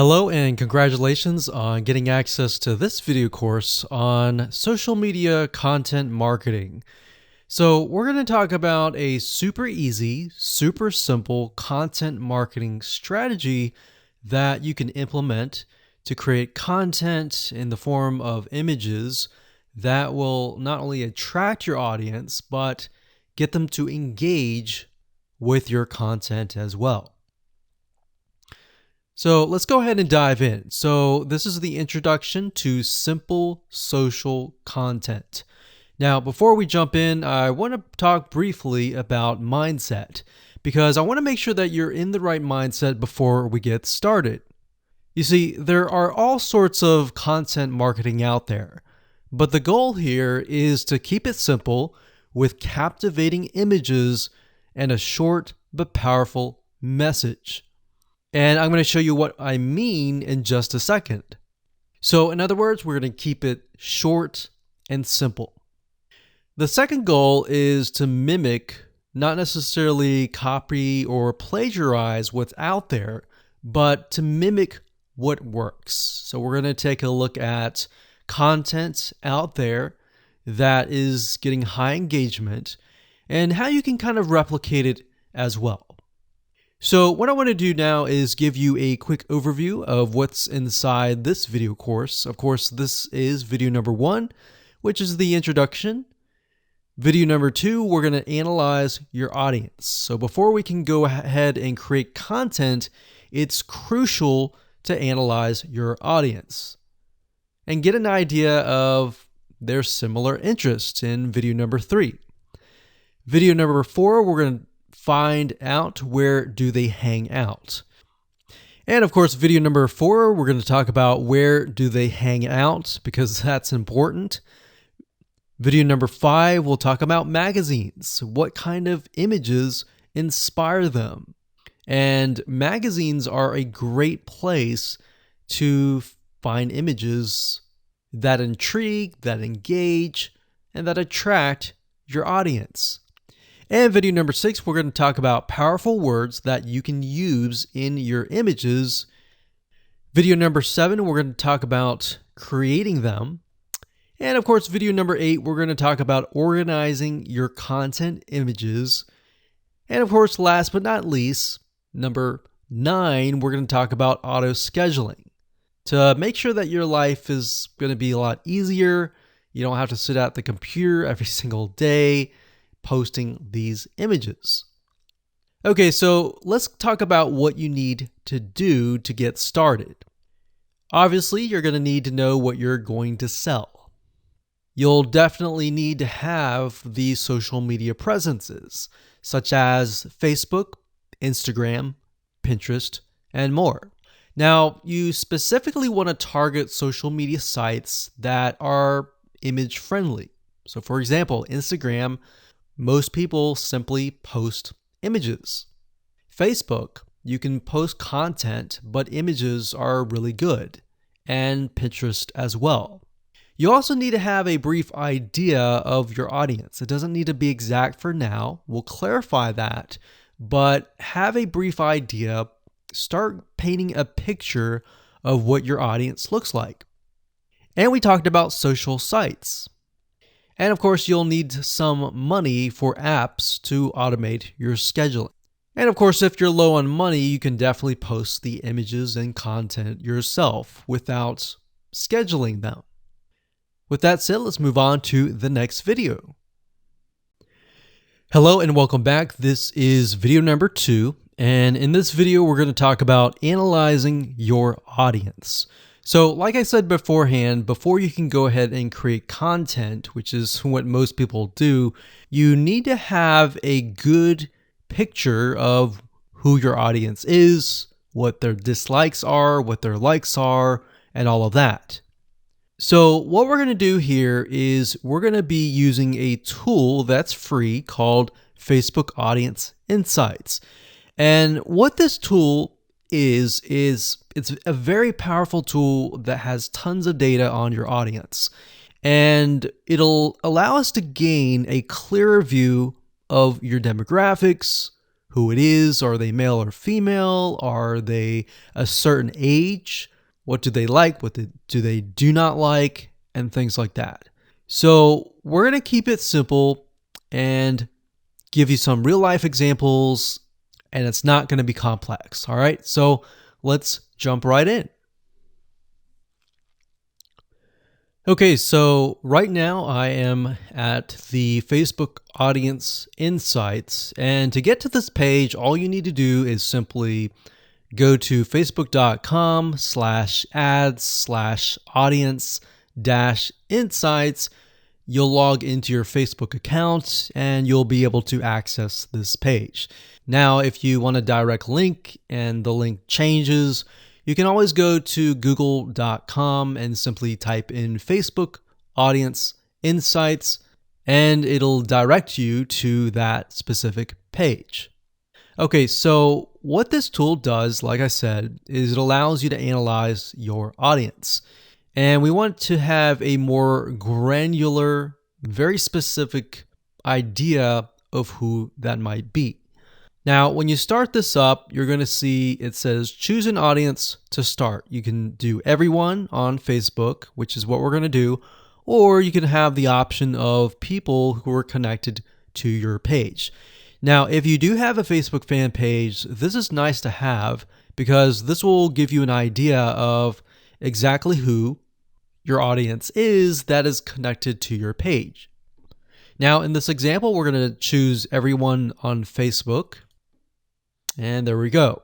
Hello and congratulations on getting access to this video course on social media content marketing. So we're going to talk about a super easy, super simple content marketing strategy that you can implement to create content in the form of images that will not only attract your audience, but get them to engage with your content as well. So let's go ahead and dive in. So this is the introduction to simple social content. Now, before we jump in, I want to talk briefly about mindset because I want to make sure that you're in the right mindset before we get started. You see, there are all sorts of content marketing out there, but the goal here is to keep it simple with captivating images and a short but powerful message. And I'm going to show you what I mean in just a second. So in other words, we're going to keep it short and simple. The second goal is to mimic, not necessarily copy or plagiarize what's out there, but to mimic what works. So we're going to take a look at content out there that is getting high engagement and how you can kind of replicate it as well. So what I want to do now is give you a quick overview of what's inside this video course. Of course, this is video number 1, which is the introduction. Video number 2, we're going to analyze your audience. So before we can go ahead and create content, it's crucial to analyze your audience and get an idea of their similar interests in video number 3. Video number 4, we're going to find out where do they hang out. And of course, video number 4, we're going to talk about where do they hang out because that's important. Video number 5, we'll talk about magazines. What kind of images inspire them? And magazines are a great place to find images that intrigue, that engage, and that attract your audience. And video number 6, we're going to talk about powerful words that you can use in your images. Video number 7, we're going to talk about creating them. And of course, video number 8, we're going to talk about organizing your content images. And of course, last but not least, number 9, we're going to talk about auto scheduling to make sure that your life is going to be a lot easier. You don't have to sit at the computer every single day posting these images. Okay, so let's talk about what you need to do to get started. Obviously, you're going to need to know what you're going to sell. You'll definitely need to have these social media presences, such as Facebook, Instagram, Pinterest, and more. Now, you specifically want to target social media sites that are image friendly. So for example, Instagram, most people simply post images. Facebook, you can post content, but images are really good. And Pinterest as well. You also need to have a brief idea of your audience. It doesn't need to be exact for now. We'll clarify that. But have a brief idea. Start painting a picture of what your audience looks like. And we talked about social sites. And of course, you'll need some money for apps to automate your scheduling. And of course, if you're low on money, you can definitely post the images and content yourself without scheduling them. With that said, let's move on to the next video. Hello and welcome back. This is video number 2. And in this video, we're going to talk about analyzing your audience. So like I said beforehand, before you can go ahead and create content, which is what most people do, you need to have a good picture of who your audience is, what their dislikes are, what their likes are, and all of that. So what we're going to do here is we're going to be using a tool that's free called Facebook Audience Insights. And what this tool is it's a very powerful tool that has tons of data on your audience. And it'll allow us to gain a clearer view of your demographics, who it is. Are they male or female? Are they a certain age? What do they like? What do they do not like? And things like that. So we're going to keep it simple and give you some real life examples, and it's not going to be complex. All right. So let's jump right in. Okay, so right now I am at the Facebook Audience Insights, and to get to this page, all you need to do is simply go to facebook.com/ads/audience-insights. You'll log into your Facebook account and you'll be able to access this page. Now, if you want a direct link and the link changes, you can always go to google.com and simply type in Facebook Audience Insights, and it'll direct you to that specific page. Okay, so what this tool does, like I said, is it allows you to analyze your audience. And we want to have a more granular, very specific idea of who that might be. Now, when you start this up, you're going to see it says choose an audience to start. You can do everyone on Facebook, which is what we're going to do, or you can have the option of people who are connected to your page. Now, if you do have a Facebook fan page, this is nice to have because this will give you an idea of exactly who your audience is that is connected to your page. Now, in this example, we're going to choose everyone on Facebook. And there we go.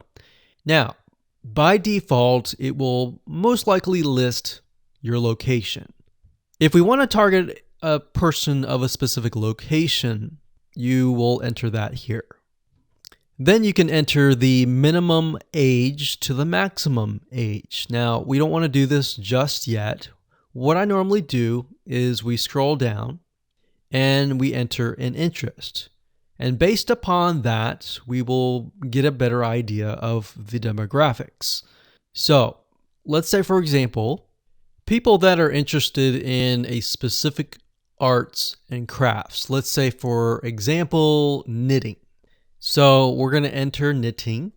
Now, by default, it will most likely list your location. If we want to target a person of a specific location, you will enter that here. Then you can enter the minimum age to the maximum age. Now, we don't want to do this just yet. What I normally do is we scroll down and we enter an interest. And based upon that, we will get a better idea of the demographics. So let's say, for example, people that are interested in a specific arts and crafts. Let's say, for example, knitting. So we're going to enter knitting.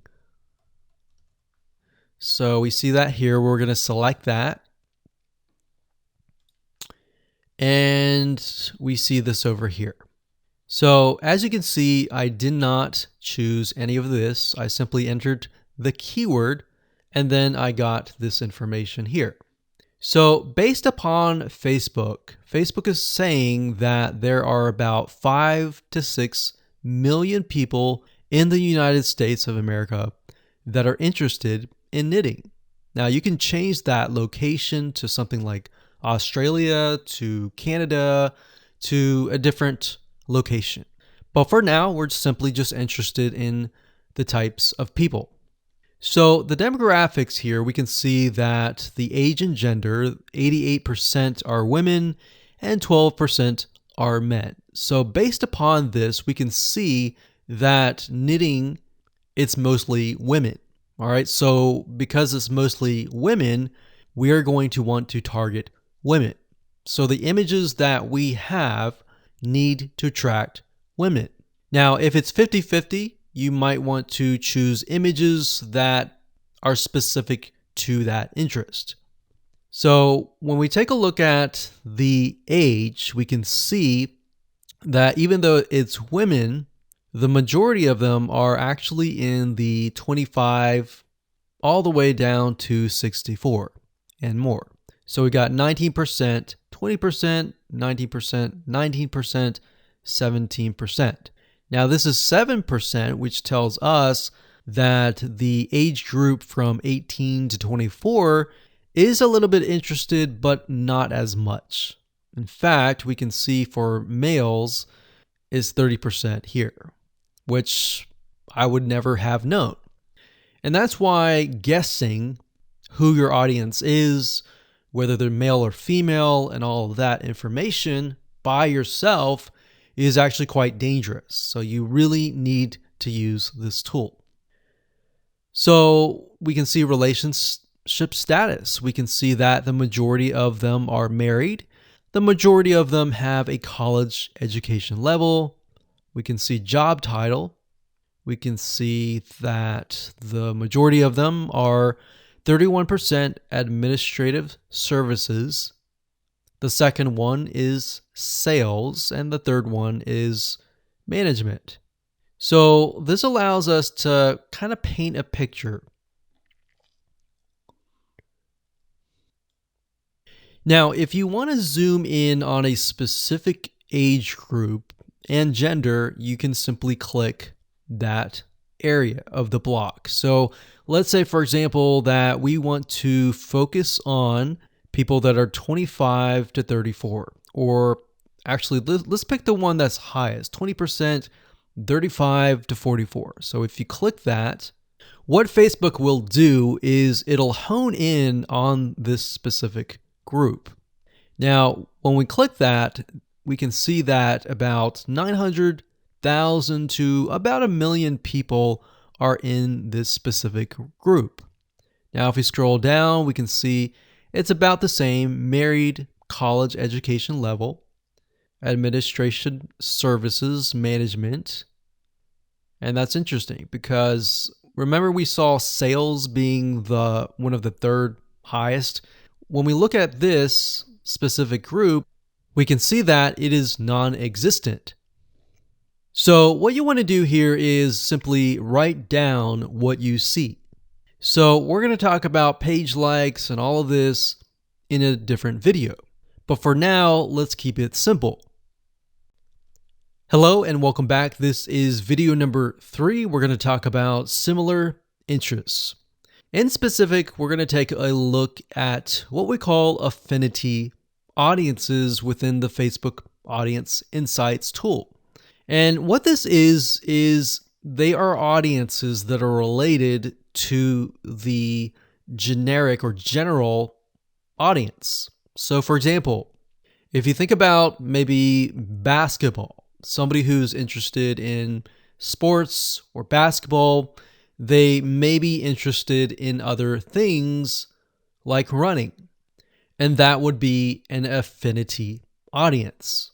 So we see that here. We're going to select that. And we see this over here. So as you can see, I did not choose any of this. I simply entered the keyword and then I got this information here. So based upon Facebook is saying that there are about 5 to 6 million people in the United States of America that are interested in knitting. Now you can change that location to something like Australia, to Canada, to a different location. But for now, we're simply just interested in the types of people. So the demographics here, we can see that the age and gender, 88% are women and 12% are men. So based upon this, we can see that knitting, it's mostly women. All right. So because it's mostly women, we are going to want to target women. So the images that we have need to attract women. Now, if it's 50-50, you might want to choose images that are specific to that interest. So when we take a look at the age, we can see that even though it's women, the majority of them are actually in the 25 all the way down to 64 and more. So we got 19%, 20%, 19%, 19%, 17%. Now this is 7%, which tells us that the age group from 18 to 24 is a little bit interested, but not as much. In fact, we can see for males is 30% here, which I would never have known. And that's why guessing who your audience is, whether they're male or female, and all of that information by yourself is actually quite dangerous. So you really need to use this tool. So we can see relationship status. We can see that the majority of them are married. The majority of them have a college education level. We can see job title. we can see that the majority of them are 31% administrative services. The second one is sales, and the third one is management. So this allows us to kind of paint a picture. Now, if you want to zoom in on a specific age group and gender, you can simply click that area of the block. So let's say, for example, that we want to focus on people that are 25 to 34, or actually let's pick the one that's highest, 20%, 35 to 44. So if you click that, what Facebook will do is it'll hone in on this specific group. Now, when we click that, we can see that about 900,000 to about 1 million people are in this specific group. Now, if we scroll down, we can see it's about the same: married, college education level, administration services, management. And that's interesting because remember we saw sales being one of the third highest. When we look at this specific group, we can see that it is non-existent. So what you want to do here is simply write down what you see. So we're going to talk about page likes and all of this in a different video. But for now, let's keep it simple. Hello and welcome back. This is video number 3. We're going to talk about similar interests. In specific, we're going to take a look at what we call affinity audiences within the Facebook Audience Insights tool. And what this is they are audiences that are related to the generic or general audience. So for example, if you think about maybe basketball, somebody who's interested in sports or basketball, they may be interested in other things like running, and that would be an affinity audience.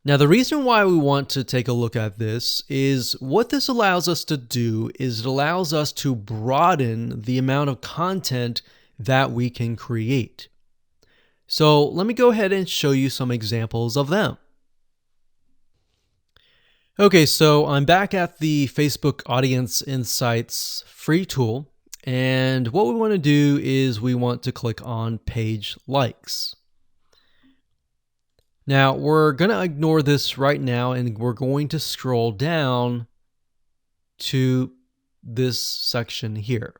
Now, the reason why we want to take a look at this is what this allows us to do is it allows us to broaden the amount of content that we can create. So let me go ahead and show you some examples of them. Okay, so I'm back at the Facebook Audience Insights free tool, and what we want to do is we want to click on page likes. Now, we're going to ignore this right now, and we're going to scroll down to this section here.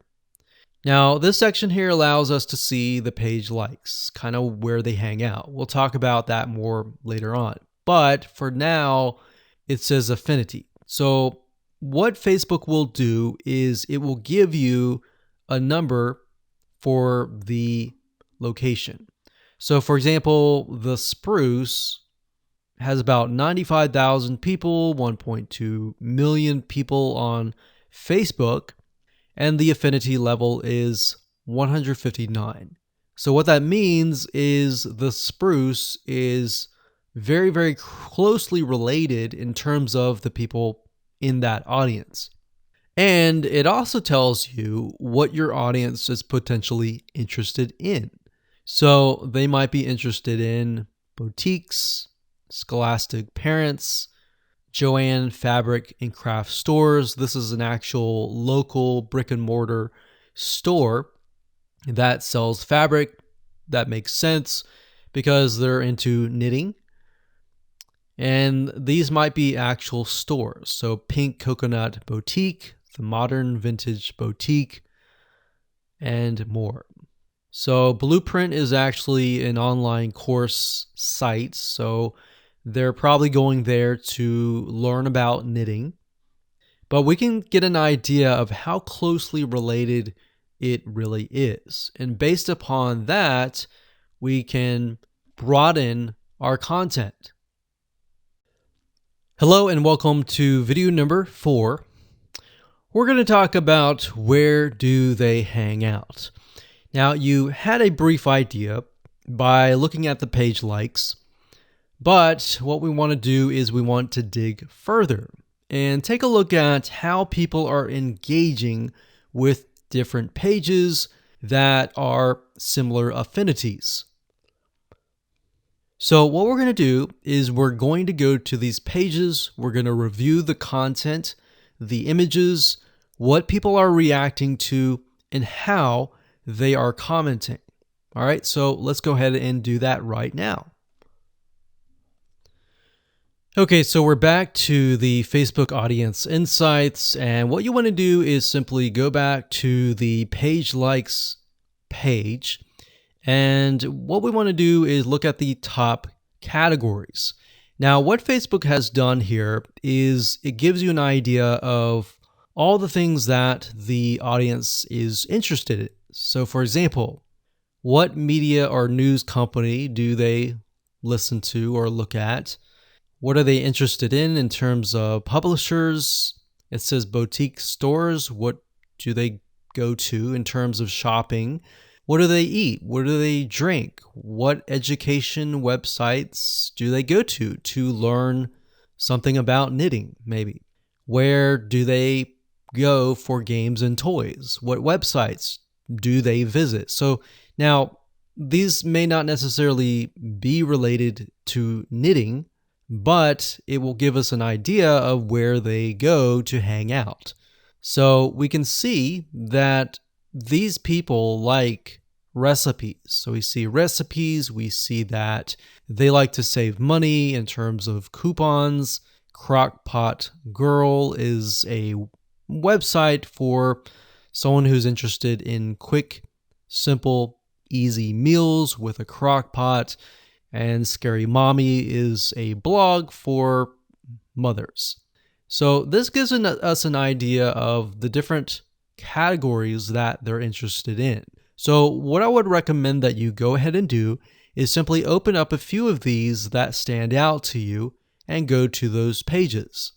Now, this section here allows us to see the page likes, kind of where they hang out. We'll talk about that more later on. But for now, it says affinity. So what Facebook will do is it will give you a number for the location. So for example, the Spruce has about 95,000 people, 1.2 million people on Facebook, and the affinity level is 159. So what that means is the Spruce is very, very closely related in terms of the people in that audience. And it also tells you what your audience is potentially interested in. So they might be interested in boutiques, Scholastic Parents, Joann Fabric and Craft Stores. This is an actual local brick and mortar store that sells fabric. That makes sense because they're into knitting. And these might be actual stores. So Pink Coconut Boutique, the Modern Vintage Boutique, and more. So Blueprint is actually an online course site. So they're probably going there to learn about knitting. But we can get an idea of how closely related it really is. And based upon that, we can broaden our content. Hello and welcome to video number 4. We're going to talk about where do they hang out. Now, you had a brief idea by looking at the page likes, but what we want to do is we want to dig further. and take a look at how people are engaging with different pages that are similar affinities. So what we're going to do is we're going to go to these pages, we're going to review the content, the images, what people are reacting to, and how they are commenting. All right, so let's go ahead and do that right now. Okay, so we're back to the Facebook Audience Insights, and what you want to do is simply go back to the Page Likes page. And what we want to do is look at the top categories. Now, what Facebook has done here is it gives you an idea of all the things that the audience is interested in. So, for example, what media or news company do they listen to or look at? What are they interested in terms of publishers? It says boutique stores. What do they go to in terms of shopping? What do they eat? What do they drink? What education websites do they go to learn something about knitting, maybe? Where do they go for games and toys? What websites do they visit? So now, these may not necessarily be related to knitting, but it will give us an idea of where they go to hang out. So we can see that these people like recipes. So we see recipes, we see that they like to save money in terms of coupons. Crockpot Girl is a website for someone who's interested in quick, simple, easy meals with a crock pot. And Scary Mommy is a blog for mothers. So this gives us an idea of the different categories that they're interested in. So what I would recommend that you go ahead and do is simply open up a few of these that stand out to you and go to those pages.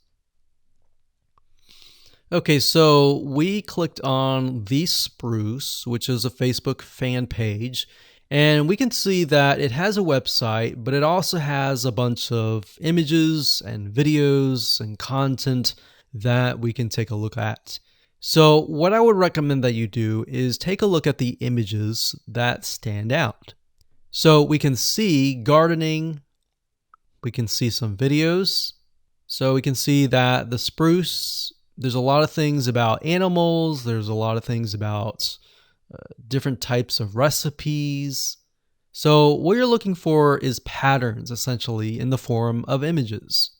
Okay, so we clicked on The Spruce, which is a Facebook fan page, and we can see that it has a website, but it also has a bunch of images and videos and content that we can take a look at. So what I would recommend that you do is take a look at the images that stand out. So we can see gardening, we can see some videos. So we can see that the spruce, there's a lot of things about animals, there's a lot of things about different types of recipes. So what you're looking for is patterns, essentially, in the form of images.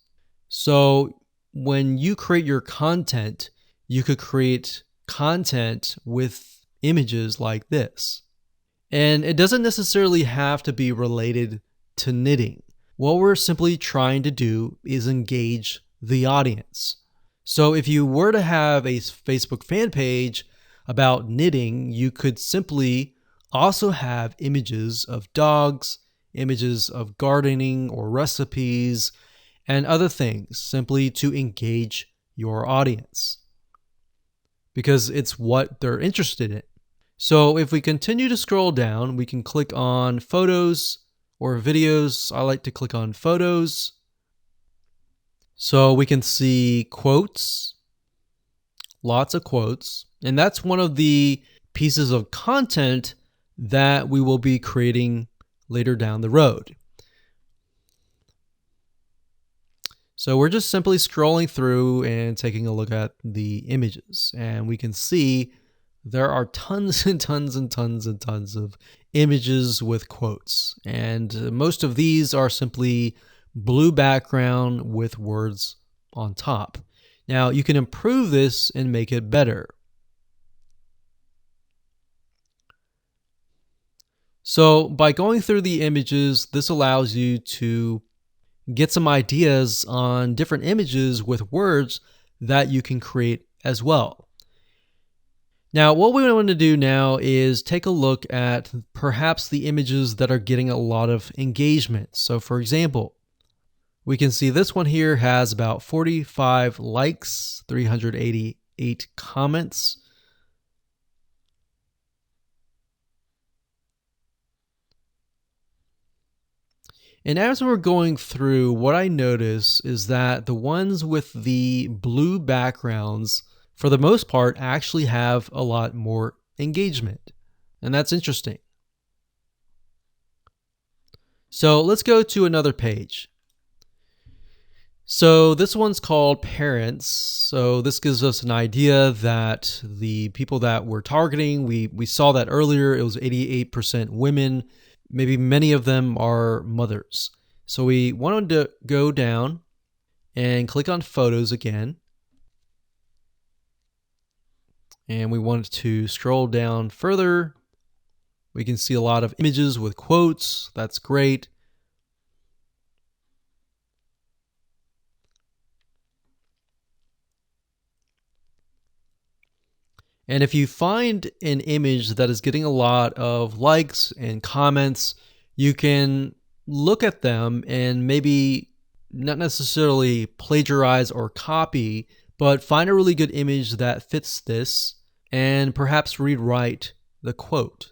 So when you create your content, you could create content with images like this. And it doesn't necessarily have to be related to knitting. What we're simply trying to do is engage the audience. So if you were to have a Facebook fan page about knitting, you could simply also have images of dogs, images of gardening or recipes, and other things, simply to engage your audience, because it's what they're interested in. So if we continue to scroll down, we can click on photos or videos. I like to click on photos. So we can see quotes, lots of quotes, and that's one of the pieces of content that we will be creating later down the road. So we're just simply scrolling through and taking a look at the images, and we can see there are tons and tons and tons and tons of images with quotes, and most of these are simply blue background with words on top. Now you can improve this and make it better. So by going through the images, this allows you to get some ideas on different images with words that you can create as well. Now, what we want to do now is take a look at perhaps the images that are getting a lot of engagement. So for example, we can see this one here has about 45 likes, 388 comments. And as we're going through, what I notice is that the ones with the blue backgrounds, for the most part, actually have a lot more engagement. And that's interesting. So let's go to another page. So this one's called Parents. So this gives us an idea that the people that we're targeting, we saw that earlier, it was 88% women. Maybe many of them are mothers. So we wanted to go down and click on Photos again. And we wanted to scroll down further. We can see a lot of images with quotes. That's great. And if you find an image that is getting a lot of likes and comments, you can look at them and maybe not necessarily plagiarize or copy, but find a really good image that fits this and perhaps rewrite the quote.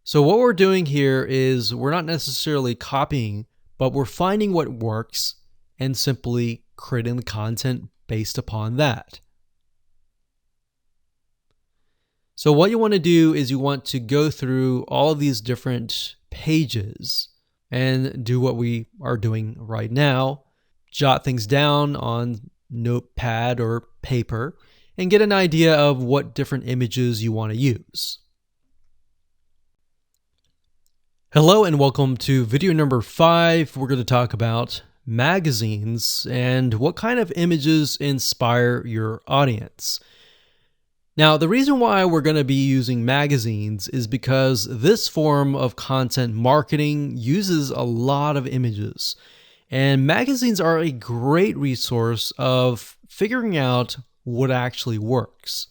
So what we're doing here is we're not necessarily copying, but we're finding what works and simply creating the content based upon that. So what you want to do is you want to go through all of these different pages and do what we are doing right now. Jot things down on notepad or paper and get an idea of what different images you want to use. Hello and welcome to video number 5. We're going to talk about magazines and what kind of images inspire your audience. Now, the reason why we're going to be using magazines is because this form of content marketing uses a lot of images. And magazines are a great resource of figuring out what actually works.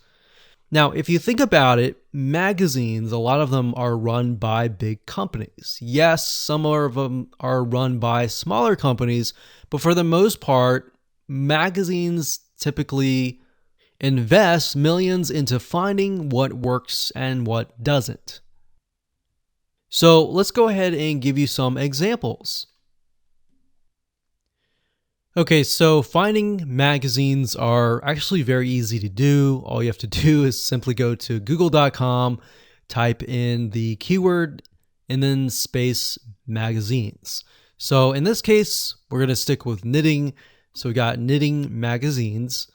Now, if you think about it, magazines, a lot of them are run by big companies. Yes, some of them are run by smaller companies, but for the most part, magazines typically invest millions into finding what works and what doesn't. So let's go ahead and give you some examples. Okay, so finding magazines are actually very easy to do. All you have to do is simply go to google.com, type in the keyword, and then space magazines. So in this case, we're going to stick with knitting. So we got knitting magazines.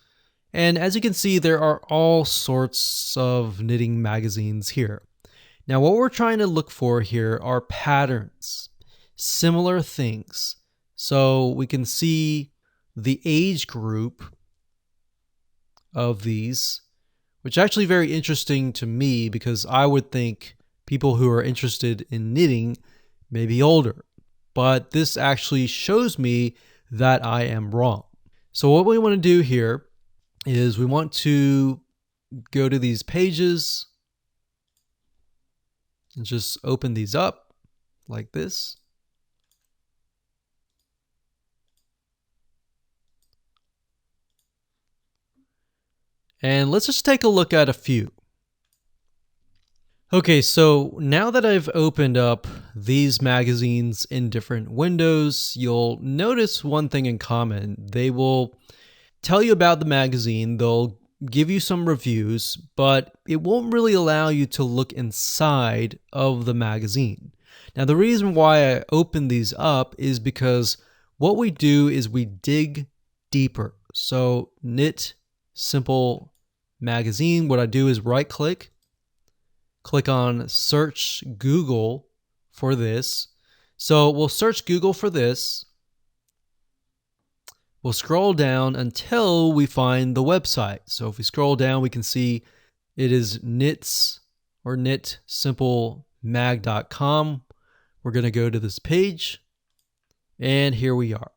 And as you can see, there are all sorts of knitting magazines here. Now, what we're trying to look for here are patterns, similar things. So we can see the age group of these, which is actually very interesting to me because I would think people who are interested in knitting may be older. But this actually shows me that I am wrong. So what we want to do here is we want to go to these pages and just open these up like this. And let's just take a look at a few. Okay, so now that I've opened up these magazines in different windows, you'll notice one thing in common. They will tell you about the magazine, they'll give you some reviews, but it won't really allow you to look inside of the magazine. Now, the reason why I open these up is because what we do is we dig deeper. So Knit Simple Magazine, what I do is right click on search Google for this. So we'll search Google for this. We'll scroll down until we find the website. So if we scroll down, we can see it is knits or knitsimplemag.com. We're going to go to this page and here we are.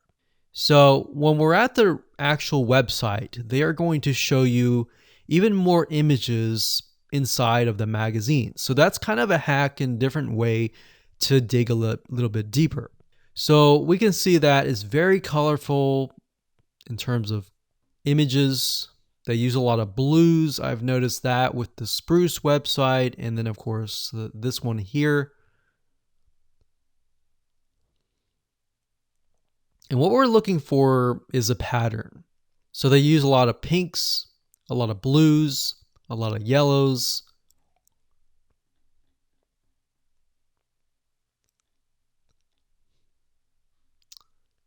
So when we're at the actual website, they are going to show you even more images inside of the magazine. So that's kind of a hack and different way to dig a little bit deeper. So we can see that it's very colorful in terms of images. They use a lot of blues. I've noticed that with the Spruce website. And then of course, this one here. And what we're looking for is a pattern. So they use a lot of pinks, a lot of blues, a lot of yellows.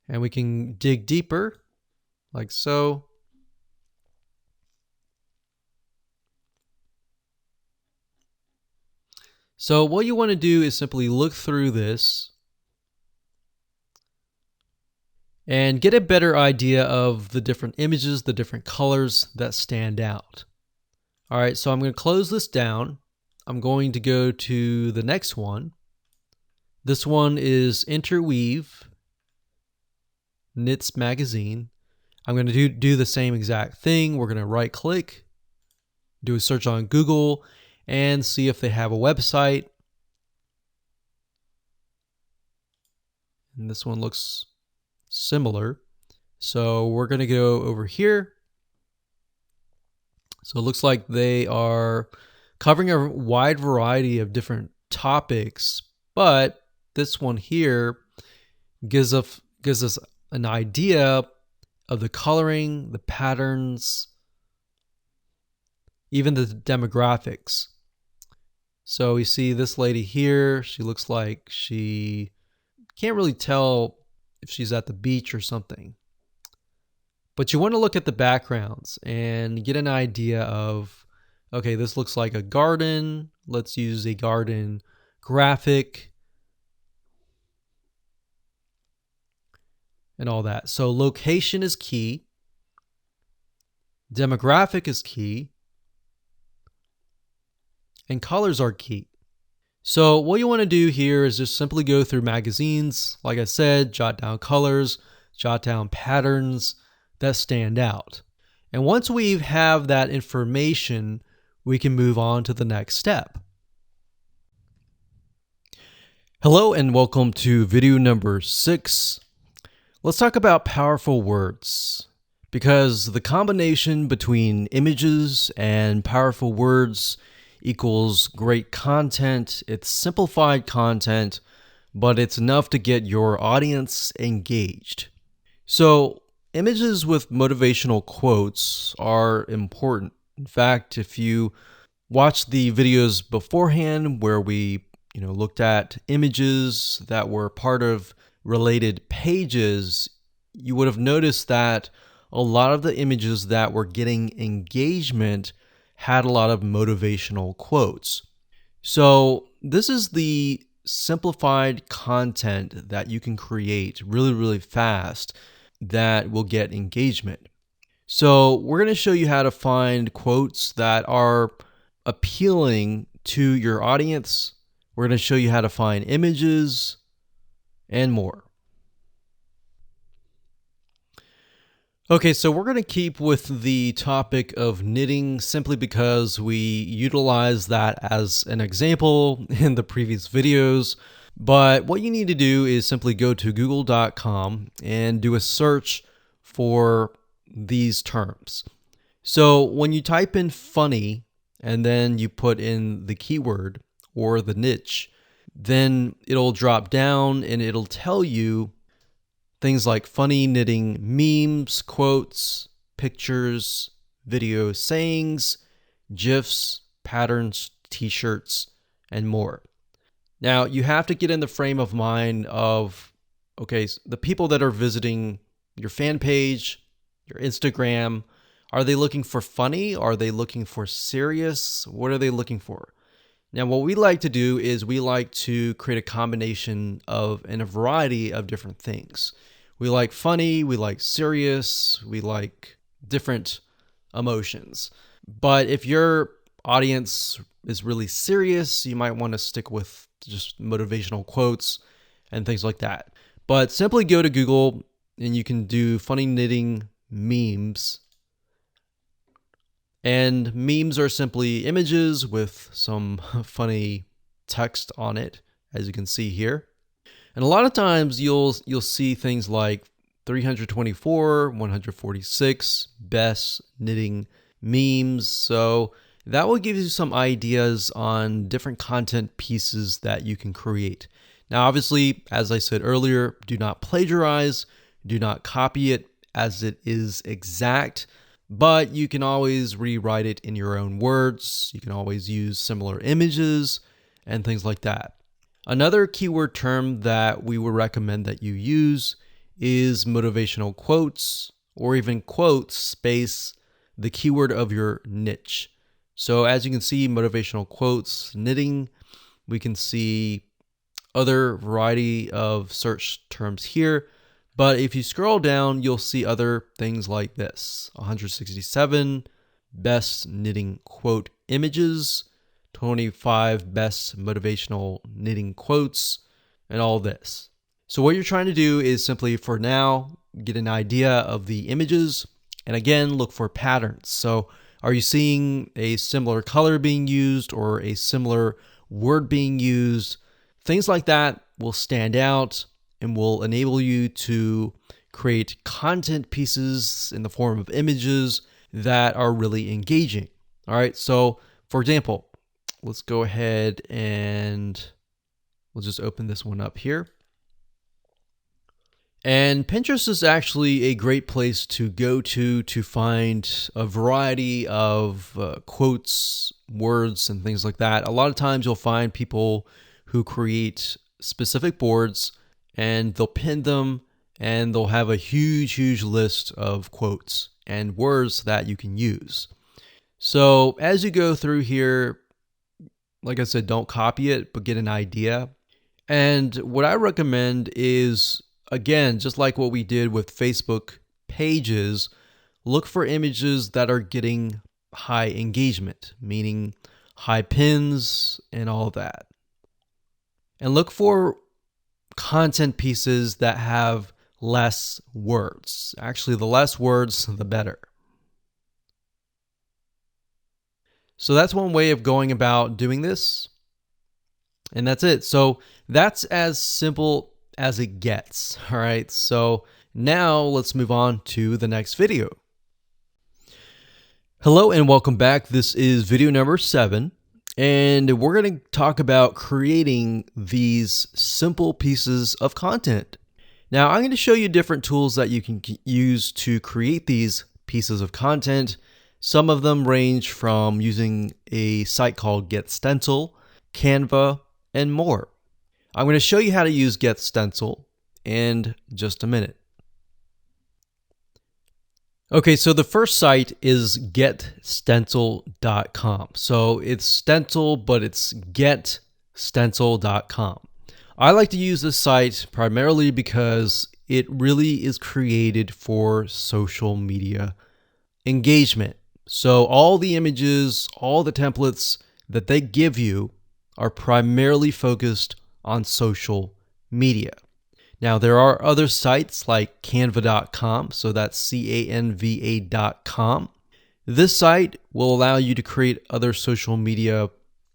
And we can dig deeper, like so. So what you want to do is simply look through this and get a better idea of the different images, the different colors that stand out. All right, so I'm going to close this down. I'm going to go to the next one. This one is Interweave Knits Magazine. I'm going to do the same exact thing. We're going to right click, do a search on Google, and see if they have a website. And this one looks similar. So we're going to go over here. So it looks like they are covering a wide variety of different topics, but this one here gives us an idea of the coloring, the patterns, even the demographics. So we see this lady here. She looks like she can't really tell if she's at the beach or something. But you want to look at the backgrounds and get an idea of, okay, this looks like a garden. Let's use a garden graphic and all that. So location is key. Demographic is key. And colors are key. So what you want to do here is just simply go through magazines. Like I said, jot down colors, jot down patterns that stand out. And once we have that information, we can move on to the next step. Hello and welcome to video number 6. Let's talk about powerful words, because the combination between images and powerful words equals great content. It's simplified content, but it's enough to get your audience engaged. So images with motivational quotes are important. In fact, if you watch the videos beforehand where we looked at images that were part of related pages, you would have noticed that a lot of the images that were getting engagement had a lot of motivational quotes. So this is the simplified content that you can create really, really fast that will get engagement. So we're going to show you how to find quotes that are appealing to your audience. We're going to show you how to find images and more. Okay, so we're going to keep with the topic of knitting simply because we utilized that as an example in the previous videos. But what you need to do is simply go to google.com and do a search for these terms. So when you type in funny and then you put in the keyword or the niche, then it'll drop down and it'll tell you things like funny knitting memes, quotes, pictures, video sayings, GIFs, patterns, t-shirts, and more. Now, you have to get in the frame of mind of, okay, the people that are visiting your fan page, your Instagram, are they looking for funny? Are they looking for serious? What are they looking for? Now, what we like to do is we like to create a combination of and a variety of different things. We like funny, we like serious, we like different emotions. But if your audience is really serious, you might want to stick with just motivational quotes and things like that. But simply go to Google and you can do funny knitting memes. And memes are simply images with some funny text on it, as you can see here. And a lot of times you'll see things like 324, 146 best knitting memes. So that will give you some ideas on different content pieces that you can create. Now, obviously, as I said earlier, do not plagiarize, Do not copy it as it is exact, but you can always rewrite it in your own words. You can always use similar images and things like that. Another keyword term that we would recommend that you use is motivational quotes, or even quotes space the keyword of your niche. So as you can see, motivational quotes, knitting, we can see other variety of search terms here. But if you scroll down, you'll see other things like this: 167 best knitting quote images, 25 best motivational knitting quotes, and all this. So what you're trying to do is simply, for now, get an idea of the images, and again, look for patterns. So are you seeing a similar color being used or a similar word being used? Things like that will stand out and will enable you to create content pieces in the form of images that are really engaging. All right, so for example, let's go ahead and we'll just open this one up here. And Pinterest is actually a great place to go to find a variety of quotes, words, and things like that. A lot of times you'll find people who create specific boards and they'll pin them and they'll have a huge list of quotes and words that you can use. So as you go through here, like I said, don't copy it, but get an idea. And what I recommend is, again, just like what we did with Facebook pages, look for images that are getting high engagement, meaning high pins and all that. And look for content pieces that have less words. Actually, the less words, the better. So that's one way of going about doing this. And that's it. So that's as simple as it gets. All right. So now let's move on to the next video. Hello and welcome back. This is video number 7. And we're going to talk about creating these simple pieces of content. Now, I'm going to show you different tools that you can use to create these pieces of content. Some of them range from using a site called GetStencil, Canva, and more. I'm going to show you how to use GetStencil in just a minute. Okay, so the first site is getstencil.com. So it's stencil, but it's getstencil.com. I like to use this site primarily because it really is created for social media engagement. So all the images, all the templates that they give you are primarily focused on social media. Now, there are other sites like canva.com, so that's canva.com. This site will allow you to create other social media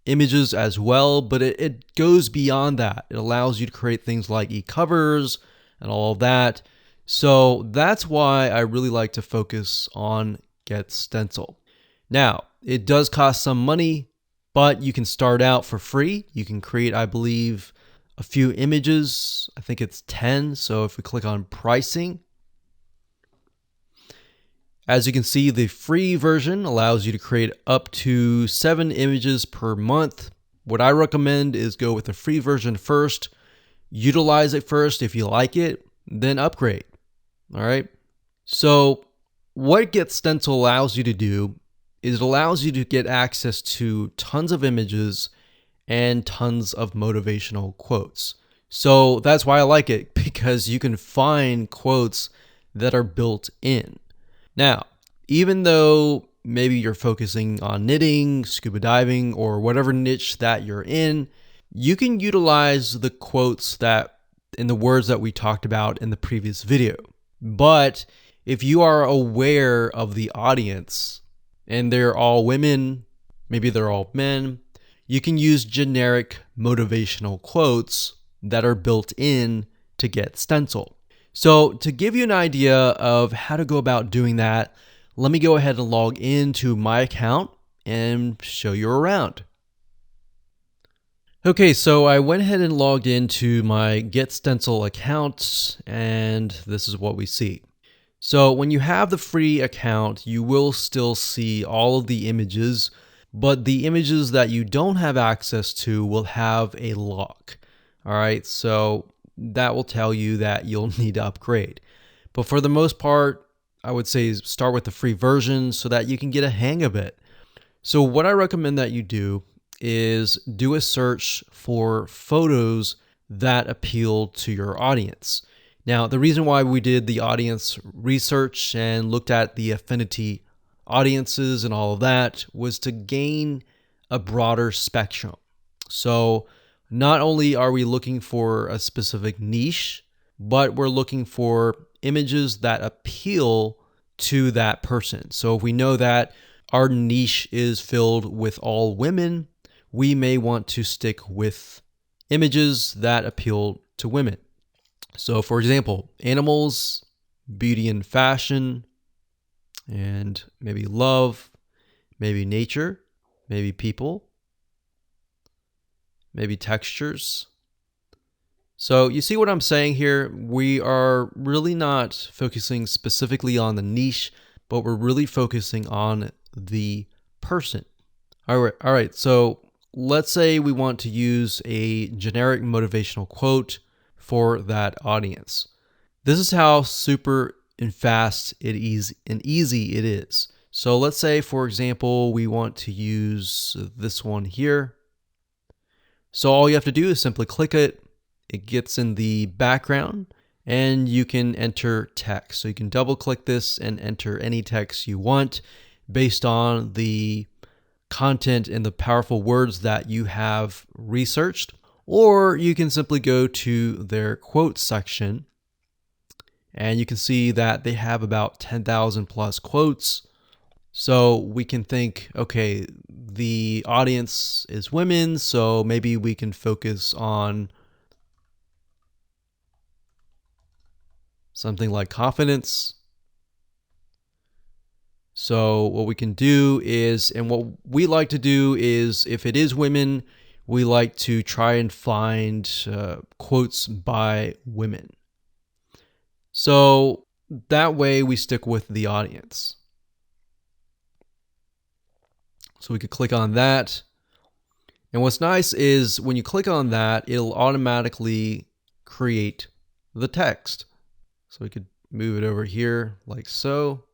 images as well, but it goes beyond that. It allows you to create things like e-covers and all of that. So that's why I really like to focus on GetStencil. Now, it does cost some money, but you can start out for free. You can create, I believe, a few images. I think it's 10. So if we click on pricing, as you can see, the free version allows you to create up to 7 images per month. What I recommend is go with the free version first, utilize it first. If you like it, then upgrade. All right. So what GetStencil allows you to do is it allows you to get access to tons of images and tons of motivational quotes. So that's why I like it, because you can find quotes that are built in. Now, even though maybe you're focusing on knitting, scuba diving, or whatever niche that you're in, you can utilize the quotes that in the words that we talked about in the previous video. But if you are aware of the audience and they're all women, maybe they're all men, you can use generic motivational quotes that are built in to GetStencil. So to give you an idea of how to go about doing that, let me go ahead and log into my account and show you around. Okay, so I went ahead and logged into my Get Stencil account, and this is what we see. So when you have the free account, you will still see all of the images, but the images that you don't have access to will have a lock. All right, so that will tell you that you'll need to upgrade. But for the most part, I would say start with the free version so that you can get a hang of it. So what I recommend that you do is do a search for photos that appeal to your audience. Now, the reason why we did the audience research and looked at the affinity audiences and all of that was to gain a broader spectrum. So not only are we looking for a specific niche, but we're looking for images that appeal to that person. So if we know that our niche is filled with all women, we may want to stick with images that appeal to women. So for example, animals, beauty and fashion, and maybe love, maybe nature, maybe people, maybe textures. So you see what I'm saying here? We are really not focusing specifically on the niche, but we're really focusing on the person. All right. So let's say we want to use a generic motivational quote for that audience. This is how super and fast and easy it is. So let's say, for example, we want to use this one here. So all you have to do is simply click it. It gets in the background and you can enter text. So you can double click this and enter any text you want based on the content and the powerful words that you have researched. Or you can simply go to their quotes section and you can see that they have about 10,000 plus quotes. So we can think, okay, the audience is women, so maybe we can focus on something like confidence. So what we can do is, and what we like to do is, if it is women, we like to try and find quotes by women. So that way we stick with the audience. So we could click on that. And what's nice is when you click on that, it'll automatically create the text. So we could move it over here like so.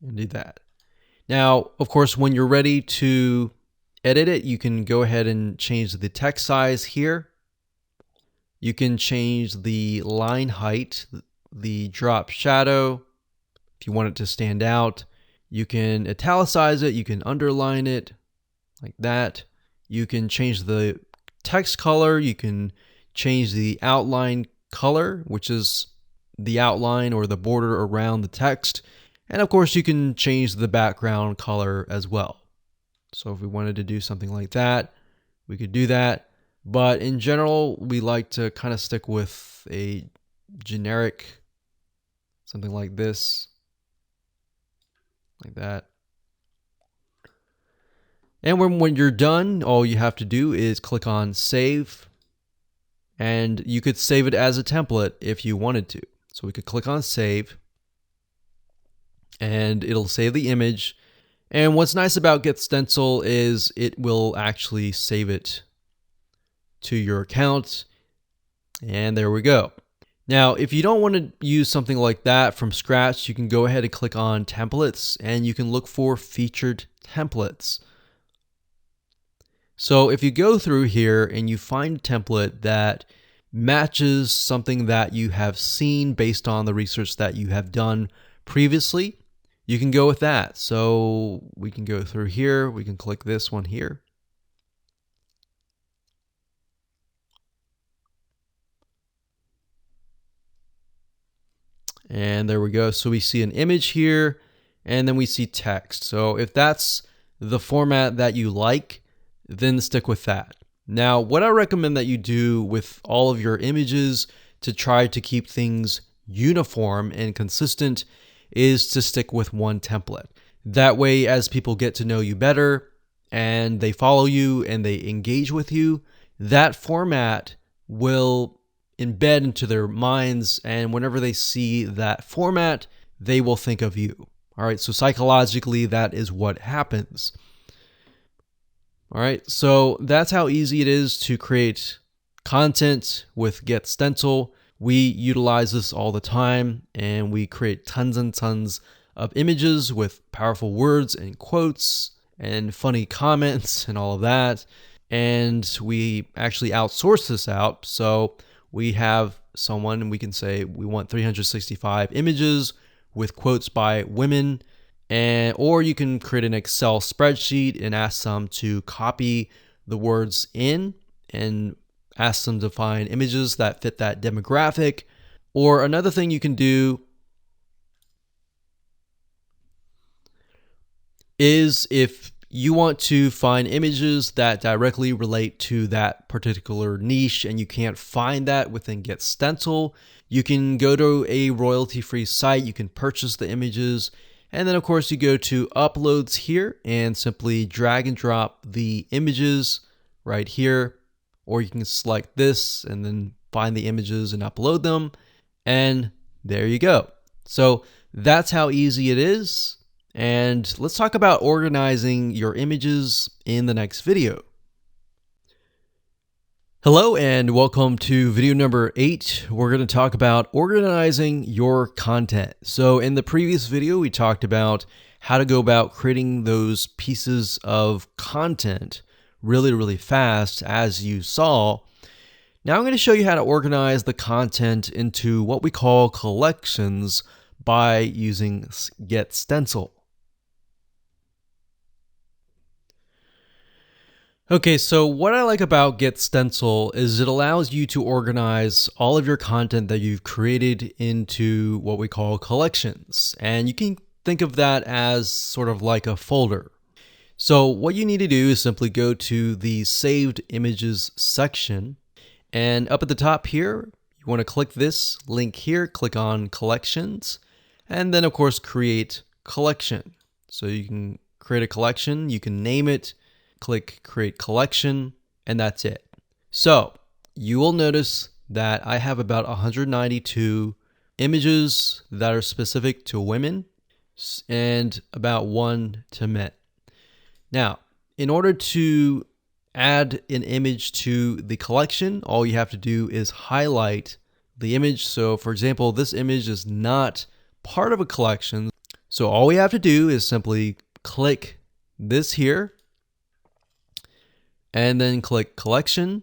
And do that. Now, of course, when you're ready to edit it, you can go ahead and change the text size here. You can change the line height, the drop shadow, if you want it to stand out. You can italicize it, you can underline it like that. You can change the text color, you can change the outline color, which is the outline or the border around the text. And of course, you can change the background color as well. So if we wanted to do something like that, we could do that. But in general, we like to kind of stick with a generic, something like this, like that. And when you're done, all you have to do is click on save. And you could save it as a template if you wanted to. So we could click on save. And it'll save the image. And what's nice about Get Stencil is it will actually save it to your account. And there we go. Now, if you don't want to use something like that from scratch, you can go ahead and click on templates and you can look for featured templates. So if you go through here and you find a template that matches something that you have seen based on the research that you have done previously, you can go with that. So we can go through here. We can click this one here. And there we go. So we see an image here and then we see text. So if that's the format that you like, then stick with that. Now, what I recommend that you do with all of your images to try to keep things uniform and consistent is to stick with one template. That way, as people get to know you better, and they follow you and they engage with you, that format will embed into their minds. And whenever they see that format, they will think of you. All right. So psychologically, that is what happens. All right. So that's how easy it is to create content with Get Stencil. We utilize this all the time, and we create tons and tons of images with powerful words and quotes and funny comments and all of that. And we actually outsource this out. So we have someone, and we can say we want 365 images with quotes by women. Or you can create an Excel spreadsheet and ask them to copy the words in and ask them to find images that fit that demographic. Or another thing you can do is, if you want to find images that directly relate to that particular niche and you can't find that within Get Stencil, you can go to a royalty-free site, you can purchase the images, and then of course you go to uploads here and simply drag and drop the images right here. Or you can select this and then find the images and upload them. And there you go. So that's how easy it is. And let's talk about organizing your images in the next video. Hello and welcome to video number 8. We're going to talk about organizing your content. So in the previous video, we talked about how to go about creating those pieces of content really fast, as you saw. Now I'm going to show you how to organize the content into what we call collections by using Get Stencil. Okay, so what I like about Get Stencil is it allows you to organize all of your content that you've created into what we call collections. And you can think of that as sort of like a folder. So what you need to do is simply go to the Saved Images section, and up at the top here, you want to click this link here, click on Collections, and then of course create collection. So you can create a collection, you can name it, click Create Collection, and that's it. So you will notice that I have about 192 images that are specific to women and about 1 to men. Now, in order to add an image to the collection, all you have to do is highlight the image. So for example, this image is not part of a collection. So all we have to do is simply click this here and then click collection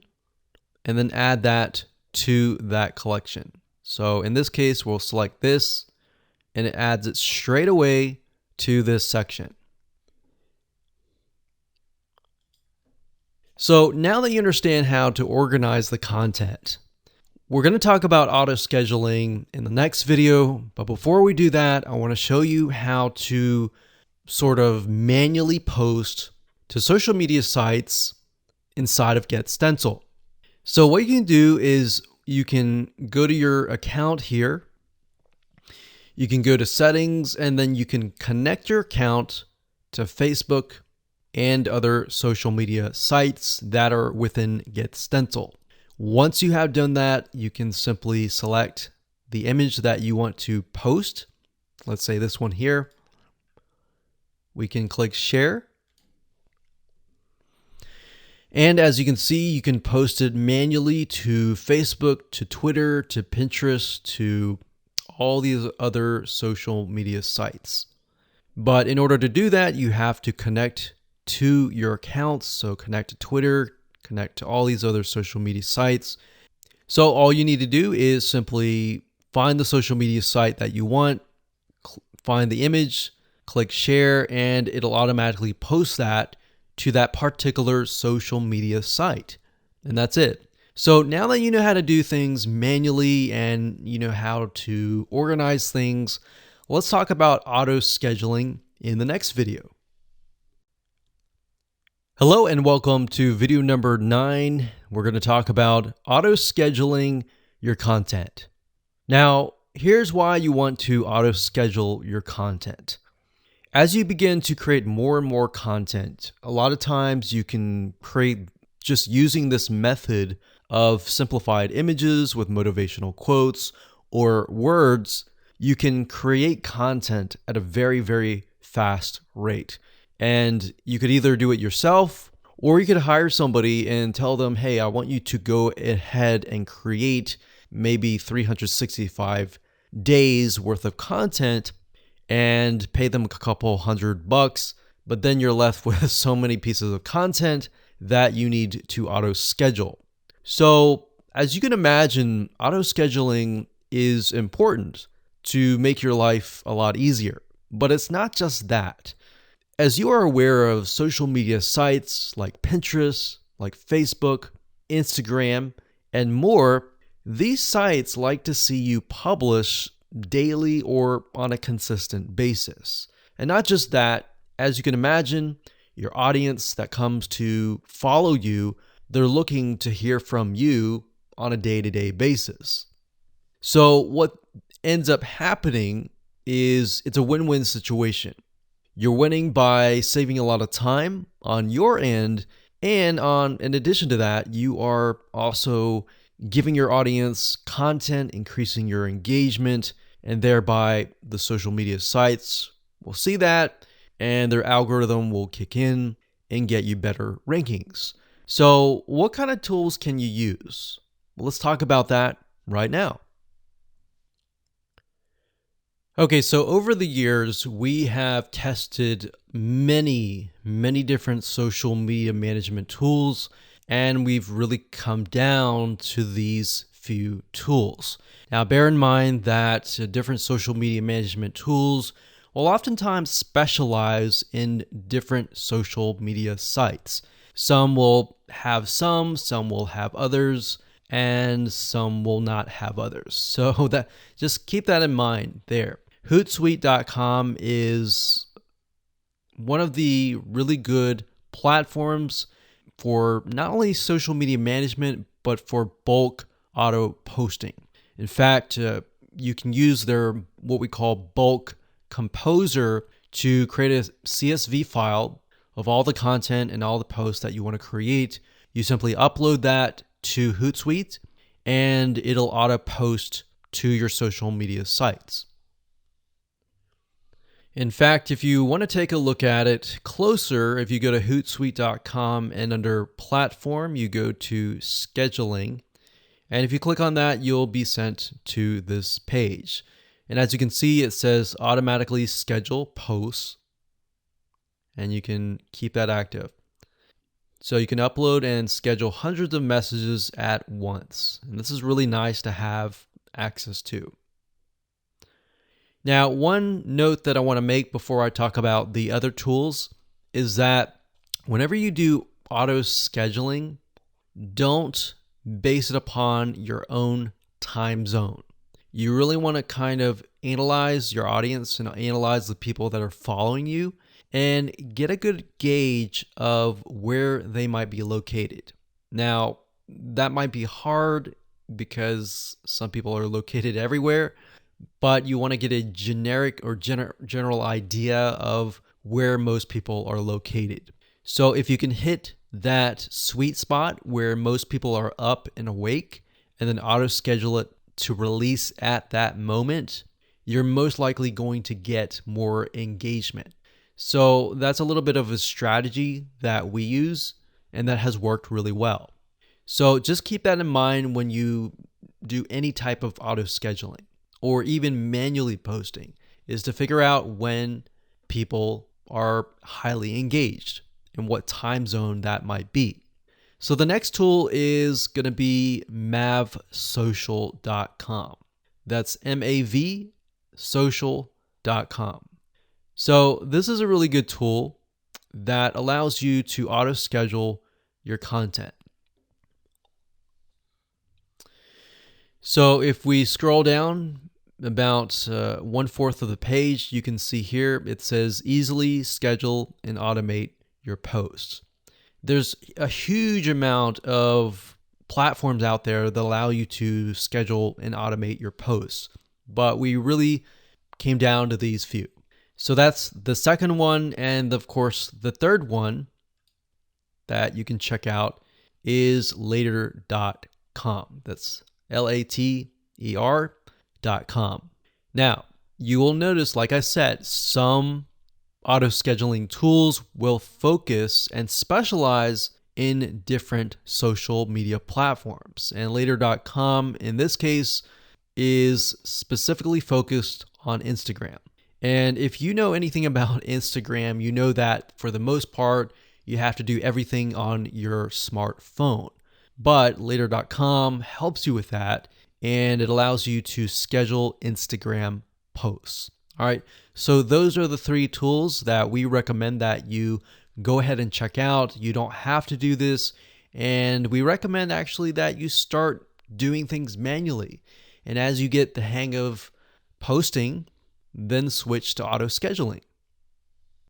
and then add that to that collection. So in this case, we'll select this and it adds it straight away to this section. So now that you understand how to organize the content, we're going to talk about auto scheduling in the next video. But before we do that, I want to show you how to sort of manually post to social media sites inside of Get Stencil. So what you can do is you can go to your account here. You can go to settings, and then you can connect your account to Facebook and other social media sites that are within Get Stencil. Once you have done that, you can simply select the image that you want to post. Let's say this one here. We can click share. And as you can see, you can post it manually to Facebook, to Twitter, to Pinterest, to all these other social media sites. But in order to do that, you have to connect to your accounts. So connect to Twitter, connect to all these other social media sites. So all you need to do is simply find the social media site that you want, find the image, click share, and it'll automatically post that to that particular social media site. And that's it. So now that you know how to do things manually and you know how to organize things, let's talk about auto scheduling in the next video. Hello and welcome to video number 9. We're going to talk about auto scheduling your content. Now, here's why you want to auto schedule your content. As you begin to create more and more content, a lot of times you can create just using this method of simplified images with motivational quotes or words. You can create content at a very, very fast rate. And you could either do it yourself or you could hire somebody and tell them, hey, I want you to go ahead and create maybe 365 days worth of content and pay them a couple $100, but then you're left with so many pieces of content that you need to auto schedule. So, as you can imagine, auto scheduling is important to make your life a lot easier. But it's not just that. As you are aware of social media sites like Pinterest, like Facebook, Instagram, and more, these sites like to see you publish daily or on a consistent basis. And not just that, as you can imagine, your audience that comes to follow you, they're looking to hear from you on a day-to-day basis. So what ends up happening is it's a win-win situation. You're winning by saving a lot of time on your end, and in addition to that, you are also giving your audience content, increasing your engagement, and thereby the social media sites will see that and their algorithm will kick in and get you better rankings. So what kind of tools can you use? Well, let's talk about that right now. Okay, so over the years, we have tested many different social media management tools, and we've really come down to these few tools. Now, bear in mind that different social media management tools will oftentimes specialize in different social media sites. Some will have some will have others, and some will not have others. So that just keep that in mind there. Hootsuite.com is one of the really good platforms for not only social media management, but for bulk auto posting. In fact, you can use their what we call bulk composer to create a CSV file of all the content and all the posts that you want to create. You simply upload that to Hootsuite and it'll auto post to your social media sites. In fact, if you want to take a look at it closer, if you go to Hootsuite.com and under Platform, you go to Scheduling. And if you click on that, you'll be sent to this page. And as you can see, it says automatically schedule posts. And you can keep that active. So you can upload and schedule hundreds of messages at once. And this is really nice to have access to. Now, one note that I want to make before I talk about the other tools is that whenever you do auto scheduling, don't base it upon your own time zone. You really want to kind of analyze your audience and analyze the people that are following you and get a good gauge of where they might be located. Now, that might be hard because some people are located everywhere, but you want to get a generic or general idea of where most people are located. So if you can hit that sweet spot where most people are up and awake and then auto schedule it to release at that moment, you're most likely going to get more engagement. So that's a little bit of a strategy that we use and that has worked really well. So just keep that in mind when you do any type of auto scheduling or even manually posting, is to figure out when people are highly engaged and what time zone that might be. So the next tool is going to be mavsocial.com. That's mavsocial.com. So this is a really good tool that allows you to auto schedule your content. So if we scroll down about 1/4 of the page, you can see here it says easily schedule and automate your posts. There's a huge amount of platforms out there that allow you to schedule and automate your posts, but we really came down to these few. So that's the second one. And of course, the third one that you can check out is later.com. That's later.com. Now, you will notice, like I said, some auto scheduling tools will focus and specialize in different social media platforms. And later.com, in this case, is specifically focused on Instagram. And if you know anything about Instagram, you know that for the most part, you have to do everything on your smartphone. But later.com helps you with that, and it allows you to schedule Instagram posts. All right, so those are the three tools that we recommend that you go ahead and check out. You don't have to do this, and we recommend actually that you start doing things manually. And as you get the hang of posting, then switch to auto scheduling.